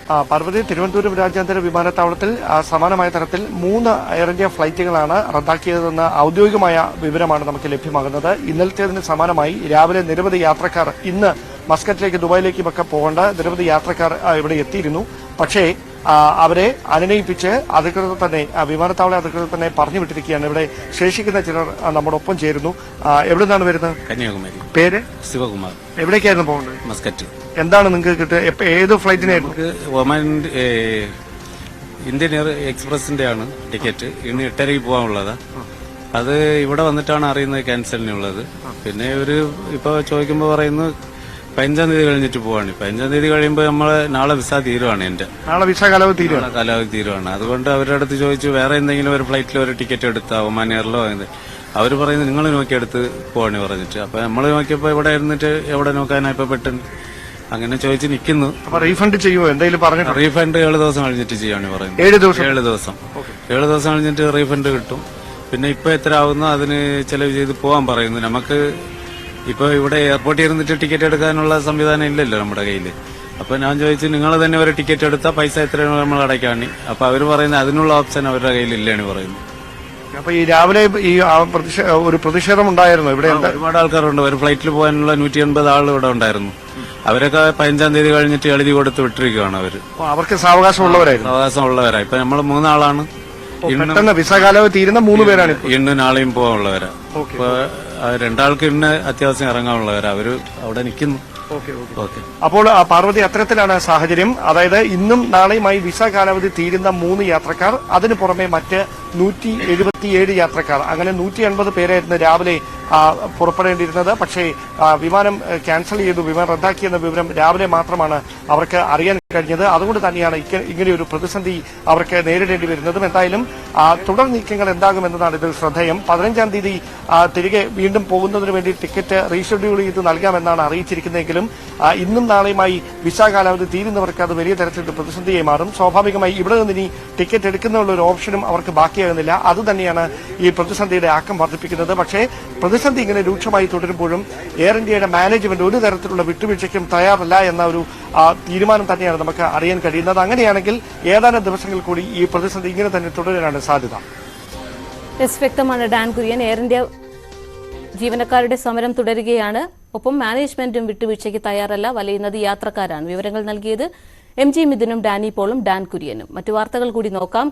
പാർവതി, തിരുവനന്തപുരം രാജ്യാന്തര വിമാനത്താവളത്തിൽ സമാനമായ തരത്തിൽ 3 എയർ ഇന്ത്യ ഫ്ലൈറ്റുകളാണ് റദ്ദാക്കിയതെന്ന ഔദ്യോഗികമായ വിവരമാണ് നമുക്ക് ലഭ്യമാകുന്നത്. ഇന്നലത്തേതിന് സമാനമായി രാവിലെ നിരവധി യാത്രക്കാർ ഇന്ന് മസ്കറ്റിലേക്ക് ദുബായിലേക്കുമൊക്കെ പോകേണ്ട നിരവധി യാത്രക്കാർ ഇവിടെ എത്തിയിരുന്നു. പക്ഷേ അവരെ അനുനയിപ്പിച്ച് അധികൃതർ തന്നെ വിമാനത്താവള അധികൃതർ തന്നെ പറഞ്ഞു വിട്ടിരിക്കുകയാണ്. ഇവിടെ ശേഷിക്കുന്ന ചിലർ നമ്മോടൊപ്പം ചേരുന്നു. എവിടെ നിന്നാണ് വരുന്നത്? കന്യാകുമാരി. പേര്? ശിവകുമാർ. എവിടേക്കായിരുന്നു പോകുന്നത്? മസ്കറ്റ്. എന്താണ് നിങ്ങൾക്ക് കിട്ടുക? ഏത് ഫ്ലൈറ്റിനായിരുന്നു? ഒമാൻ ഇന്ത്യൻ എക്സ്പ്രസിന്റെ ആണ് ടിക്കറ്റ്. ഇന്ന് 8:30 പോകാനുള്ളതാ. അത് ഇവിടെ വന്നിട്ടാണ് അറിയുന്നത് ക്യാൻസലിനുള്ളത്. പിന്നെ ഇപ്പൊ ചോദിക്കുമ്പോ പറയുന്നു 15-ാം തീയതി കഴിഞ്ഞിട്ട് പോവാണ്. 15-ാം തീയതി കഴിയുമ്പോൾ നമ്മള് നാളെ വിസ തീരുവാണ്. നാളെ വിസ കാലാവധി തീരുവാണ്. അതുകൊണ്ട് അവരുടെ അടുത്ത് ചോദിച്ചു വേറെ എന്തെങ്കിലും ഒരു ഫ്ലൈറ്റിൽ ഒരു ടിക്കറ്റ് എടുത്താ ഒമാൻ എയറിലോ. അവർ പറയുന്നത് നിങ്ങൾ നോക്കിയെടുത്ത് പോവാണ് പറഞ്ഞിട്ട്. അപ്പൊ നമ്മൾ നോക്കിയപ്പോ ഇവിടെ ഇരുന്നിട്ട് എവിടെ നോക്കാനാ ഇപ്പൊ പെട്ടെന്ന് അങ്ങനെ ചോദിച്ച് നിൽക്കുന്നു. റീഫണ്ട് ചെയ്യുമോ? എന്തെങ്കിലും പറഞ്ഞു? റീഫണ്ട് 7 ദിവസം കഴിഞ്ഞിട്ട് ചെയ്യാനാണ് പറയുന്നത്. 7 ദിവസം കഴിഞ്ഞിട്ട് റീഫണ്ട് കിട്ടും. പിന്നെ ഇപ്പൊ എത്ര ആവുന്നോ അതിന് ചെലവ് ചെയ്ത് പോകാൻ പറയുന്നു. നമുക്ക് ഇപ്പൊ ഇവിടെ എയർപോർട്ടിൽ ഇരുന്നിട്ട് ടിക്കറ്റ് എടുക്കാനുള്ള സംവിധാനം ഇല്ലല്ലോ നമ്മുടെ കയ്യിൽ. അപ്പൊ ഞാൻ ചോദിച്ചു നിങ്ങൾ തന്നെ ഒരു ടിക്കറ്റ് എടുത്താൽ പൈസ എത്രയാണ് നമ്മൾ അടയ്ക്കാണ്. അപ്പൊ അവര് പറയുന്നത് അതിനുള്ള ഓപ്ഷൻ അവരുടെ കയ്യിൽ ഇല്ലാണ് പറയുന്നത്. അപ്പൊ ഈ രാവിലെ ഒരു പ്രതിഷേധം ഉണ്ടായിരുന്നു ഇവിടെ? ഒരുപാട് ആൾക്കാരുണ്ട്. ഒരു ഫ്ലൈറ്റിൽ പോകാനുള്ള 180 ആൾ ഇവിടെ ഉണ്ടായിരുന്നു. അവരൊക്കെ 15-ാം തീയതി കഴിഞ്ഞിട്ട് എഴുതി കൊടുത്ത് വിട്ടിരിക്കുകയാണ്. അവർക്ക് സാവകാശമുള്ളവരാ. ഇപ്പൊ നമ്മൾ 3 ആളാണ്. വിസ കാലാവധി തീരുന്ന 3 പേരാണ്. ഇന്ന് നാളെയും പോകാനുള്ളവരാ. ഇപ്പൊ 2 ആൾക്ക് ഇന്ന് അത്യാവശ്യം ഇറങ്ങാനുള്ളവരാ. അവര് അവിടെ നിൽക്കുന്നു. അപ്പോൾ പാർവതി, അത്തരത്തിലാണ് സാഹചര്യം. അതായത് ഇന്നും നാളെയുമായി വിസ കാലാവധി തീരുന്ന 3 യാത്രക്കാർ, അതിനു പുറമെ മറ്റ് 177 യാത്രക്കാർ, അങ്ങനെ 180 പേരായിരുന്നു രാവിലെ പുറപ്പെടേണ്ടിയിരുന്നത്. പക്ഷേ വിമാനം ക്യാൻസൽ ചെയ്തു, വിമാനം റദ്ദാക്കിയെന്ന വിവരം രാവിലെ മാത്രമാണ് അവർക്ക് അറിയാൻ കഴിഞ്ഞത്. അതുകൊണ്ട് തന്നെയാണ് ഇങ്ങനെയൊരു പ്രതിസന്ധി അവർക്ക് നേരിടേണ്ടി വരുന്നതും. എന്തായാലും തുടർ നീക്കങ്ങൾ എന്താകുമെന്നതാണ് ഇതിൽ ശ്രദ്ധേയം. 15-ാം തീയതി തിരികെ വീണ്ടും പോകുന്നതിന് വേണ്ടി ടിക്കറ്റ് റീഷെഡ്യൂൾ ചെയ്ത് നൽകാമെന്നാണ് അറിയിച്ചിരിക്കുന്നതെങ്കിലും ഇന്നും നാളെയുമായി വിസ കാലാവധി തീരുന്നവർക്ക് അത് വലിയ തരത്തിലുള്ള പ്രതിസന്ധിയായി മാറും. സ്വാഭാവികമായി ഇവിടെ നിന്ന് ഇനി ടിക്കറ്റ് എടുക്കുന്നുള്ള ഒരു ഓപ്ഷനും അവർക്ക് ബാക്കിയാകുന്നില്ല. അതുതന്നെയാണ് ഈ പ്രതിസന്ധിയുടെ ആക്കം വർദ്ധിപ്പിക്കുന്നത്. പക്ഷേ പ്രതിസന്ധി ഇങ്ങനെ രൂക്ഷമായി തുടരുമ്പോഴും എയർ ഇന്ത്യയുടെ മാനേജ്മെന്റ് ഒരു തരത്തിലുള്ള വിട്ടുവീഴ്ചയ്ക്കും തയ്യാറല്ല എന്ന ഒരു തീരുമാനം തന്നെയാണ് നമുക്ക് അറിയാൻ കഴിയുന്നത്. അങ്ങനെയാണെങ്കിൽ ഏതാനും ദിവസങ്ങൾ കൂടി ഈ പ്രതിസന്ധി ഇങ്ങനെ തന്നെ തുടരാനാണ് സാധ്യത. വ്യക്തമാണ് ഡാൻ കുര്യൻ. എയർ ഇന്ത്യ ജീവനക്കാരുടെ സമരം തുടരുകയാണ്. ഒപ്പം മാനേജ്മെന്റും വിട്ടുവീഴ്ചയ്ക്ക് തയ്യാറല്ല. വലയുന്നത് യാത്രക്കാരാണ്. വിവരങ്ങൾ നൽകിയത് MG മിഥുനും ഡാനി പോളും ഡാൻ കുര്യനും. മറ്റു വാർത്തകൾ കൂടി നോക്കാം.